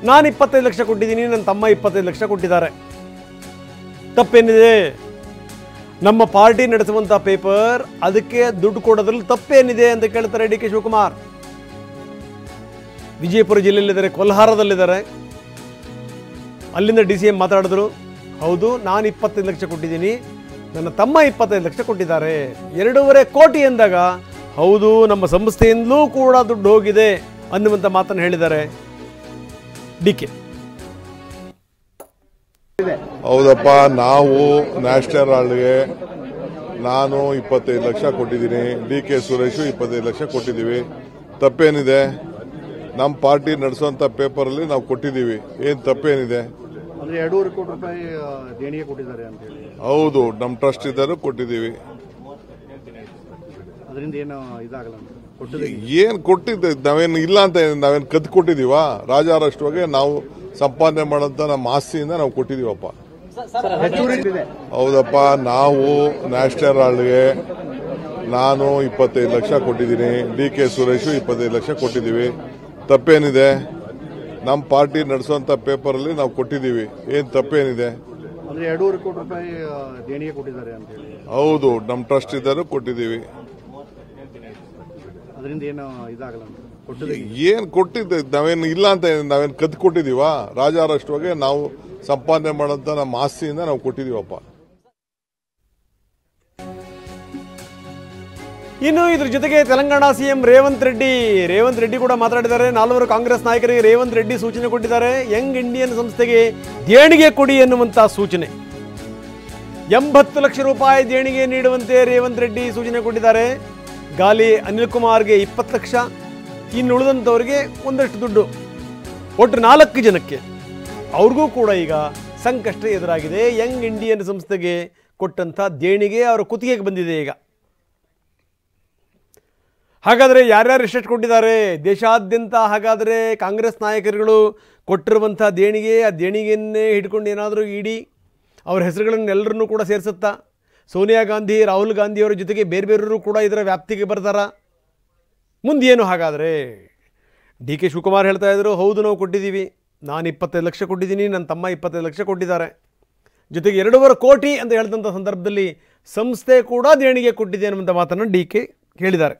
ನಾನು 25 ಲಕ್ಷ ಕೊಟ್ಟಿದ್ದೀನಿ, ನನ್ನ ತಮ್ಮ 25 ಲಕ್ಷ ಕೊಟ್ಟಿದ್ದಾರೆ. ತಪ್ಪೇನಿದೆ? ನಮ್ಮ ಪಾರ್ಟಿ ನಡೆಸುವಂಥ ಪೇಪರ್, ಅದಕ್ಕೆ ದುಡ್ಡು ಕೊಡೋದ್ರಲ್ಲಿ ತಪ್ಪೇನಿದೆ ಅಂತ ಕೇಳ್ತಾರೆ ಡಿ ಕೆ ಶಿವಕುಮಾರ್. ವಿಜಯಪುರ ಜಿಲ್ಲೆಯಲ್ಲಿದ್ದಾರೆ, ಕೋಲಾರದಲ್ಲಿದ್ದಾರೆ. ಅಲ್ಲಿಂದ DCM ಮಾತಾಡಿದ್ರು. ಹೌದು, ನಾನು 25 ಲಕ್ಷ ಕೊಟ್ಟಿದ್ದೀನಿ, ನನ್ನ ತಮ್ಮ 25 ಲಕ್ಷ ಕೊಟ್ಟಿದ್ದಾರೆ. 2.5 ಕೋಟಿ ಎಂದಾಗ ಹೌದು, ನಮ್ಮ ಸಂಸ್ಥೆಯಿಂದಲೂ ಕೂಡ ದುಡ್ಡು ಹೋಗಿದೆ ಅನ್ನುವಂಥ ಮಾತನ್ನು ಹೇಳಿದ್ದಾರೆ DK. ಹೌದಪ್ಪ, ನಾವು ನ್ಯಾಷನಲ್ ಹಾಲ್ಗೆ ನಾನು 25 ಲಕ್ಷ ಕೊಟ್ಟಿದ್ದೀನಿ, DK ಸುರೇಶು 25 ಲಕ್ಷ ಕೊಟ್ಟಿದ್ದೀವಿ. ತಪ್ಪೇನಿದೆ? ನಮ್ಮ ಪಾರ್ಟಿ ನಡೆಸುವಂತ ಪೇಪರಲ್ಲಿ ನಾವು ಕೊಟ್ಟಿದ್ದೀವಿ. ಏನು ತಪ್ಪೇನಿದೆ? ಅಂದ್ರೆ 2.5 ಕೋಟಿ ರೂಪಾಯಿ ದೇಣಿಗೆ ಕೊಟ್ಟಿದ್ದಾರೆ ಅಂತ ಹೇಳಿ. ಹೌದು, ನಮ್ಮ ಟ್ರಸ್ಟ್ ಇದ್ದರೂ ಕೊಟ್ಟಿದ್ದೀವಿ. ಅದರಿಂದ ಏನು ಇದಾಗಲ್ಲ? ಏನು ಕೊಟ್ಟಿದ್ದೆ? ನಾವೇನು ಇಲ್ಲ ಅಂತ ನಾವೇನು ಕದ್ದು ಕೊಟ್ಟಿದ್ದೀವಾ? ರಾಜಾರಷ್ಟುವಾಗೆ ನಾವು ಸಂಪಾದನೆ ಮಾಡೋಂಥ ನಮ್ಮ ಆಸ್ತಿಯಿಂದ ನಾವು ಕೊಟ್ಟಿದ್ದೀವಪ್ಪ. ಹೌದಪ್ಪ, ನಾವು ನ್ಯಾಷನಲ್ ಹಾಲ್ಗೆ ನಾನು 25 ಲಕ್ಷ ಕೊಟ್ಟಿದ್ದೀನಿ, DK ಸುರೇಶು 25 ಲಕ್ಷ ಕೊಟ್ಟಿದ್ದೀವಿ. ತಪ್ಪೇನಿದೆ? ನಮ್ಮ ಪಾರ್ಟಿ ನಡೆಸುವಂತ ಪೇಪರಲ್ಲಿ ನಾವು ಕೊಟ್ಟಿದ್ದೀವಿ. ಏನು ತಪ್ಪೇನಿದೆ? ಅಂದ್ರೆ 2.5 ಕೋಟಿ ರೂಪಾಯಿ ದೇಣಿಗೆ ಕೊಟ್ಟಿದ್ದಾರೆ ಅಂತ ಹೇಳಿ. ಹೌದು, ನಮ್ಮ ಟ್ರಸ್ಟ್ ಇದ್ದರೂ ಕೊಟ್ಟಿದ್ದೀವಿ. ಅದರಿಂದ ಏನು ಇದಾಗಲ್ಲ? ಏನು ಕೊಟ್ಟಿದ್ದೆ? ನಾವೇನು ಇಲ್ಲ ಅಂತ ನಾವೇನು ಕದ್ದು ಕೊಟ್ಟಿದ್ದೀವಾ? ರಾಜಾರಷ್ಟುವಾಗೆ ನಾವು ಸಂಪಾದನೆ ಮಾಡೋಂಥ ನಮ್ಮ ಆಸ್ತಿಯಿಂದ ನಾವು ಕೊಟ್ಟಿದ್ದೀವಪ್ಪ. ಇನ್ನು ಇದ್ರ ಜೊತೆಗೆ ತೆಲಂಗಾಣ CM ರೇವಂತ್ ರೆಡ್ಡಿ ಕೂಡ ಮಾತಾಡಿದ್ದಾರೆ. 4 ಕಾಂಗ್ರೆಸ್ ನಾಯಕರಿಗೆ ರೇವಂತ್ ರೆಡ್ಡಿ ಸೂಚನೆ ಕೊಟ್ಟಿದ್ದಾರೆ. ಯಂಗ್ ಇಂಡಿಯನ್ ಸಂಸ್ಥೆಗೆ ದೇಣಿಗೆ ಕೊಡಿ ಎನ್ನುವಂಥ ಸೂಚನೆ. 80 ಲಕ್ಷ ರೂಪಾಯಿ ದೇಣಿಗೆ ನೀಡುವಂತೆ ರೇವಂತ್ ರೆಡ್ಡಿ ಸೂಚನೆ ಕೊಟ್ಟಿದ್ದಾರೆ. ಗಾಲಿ ಅನಿಲ್ ಕುಮಾರ್ಗೆ 20 ಲಕ್ಷ, ಇನ್ನು ಉಳಿದಂಥವ್ರಿಗೆ ಒಂದಷ್ಟು ದುಡ್ಡು, ಒಟ್ಟು 4 ಜನಕ್ಕೆ. ಅವ್ರಿಗೂ ಕೂಡ ಈಗ ಸಂಕಷ್ಟ ಎದುರಾಗಿದೆ. ಯಂಗ್ ಇಂಡಿಯನ್ ಸಂಸ್ಥೆಗೆ ಕೊಟ್ಟಂಥ ದೇಣಿಗೆ ಅವರ ಕುತ್ತಿಗೆಗೆ ಬಂದಿದೆ ಈಗ. ಹಾಗಾದರೆ ಯಾರ್ಯಾರು ಎಷ್ಟೆಷ್ಟು ಕೊಟ್ಟಿದ್ದಾರೆ ದೇಶಾದ್ಯಂತ? ಹಾಗಾದರೆ ಕಾಂಗ್ರೆಸ್ ನಾಯಕರುಗಳು ಕೊಟ್ಟಿರುವಂಥ ದೇಣಿಗೆ, ಆ ದೇಣಿಗೆಯನ್ನೇ ಹಿಡ್ಕೊಂಡು ಏನಾದರೂ ಇಡಿ ಅವರ ಹೆಸರುಗಳನ್ನೆಲ್ಲರನ್ನೂ ಕೂಡ ಸೇರಿಸುತ್ತಾ? ಸೋನಿಯಾ ಗಾಂಧಿ, ರಾಹುಲ್ ಗಾಂಧಿಯವರ ಜೊತೆಗೆ ಬೇರೆಯವರು ಕೂಡ ಇದರ ವ್ಯಾಪ್ತಿಗೆ ಬರ್ತಾರಾ? ಮುಂದೇನು? ಹಾಗಾದರೆ DK ಶಿವಕುಮಾರ್ ಹೇಳ್ತಾ ಇದ್ರು, ಹೌದು ನಾವು ಕೊಟ್ಟಿದ್ದೀವಿ, ನಾನು 25 ಲಕ್ಷ ಕೊಟ್ಟಿದ್ದೀನಿ, ನನ್ನ ತಮ್ಮ 25 ಲಕ್ಷ ಕೊಟ್ಟಿದ್ದಾರೆ. ಜೊತೆಗೆ 2.5 ಕೋಟಿ ಅಂತ ಹೇಳಿದಂಥ ಸಂದರ್ಭದಲ್ಲಿ ಸಂಸ್ಥೆ ಕೂಡ ದೇಣಿಗೆ ಕೊಟ್ಟಿದೆ ಅನ್ನುವಂಥ ಮಾತನ್ನು DK ಹೇಳಿದ್ದಾರೆ.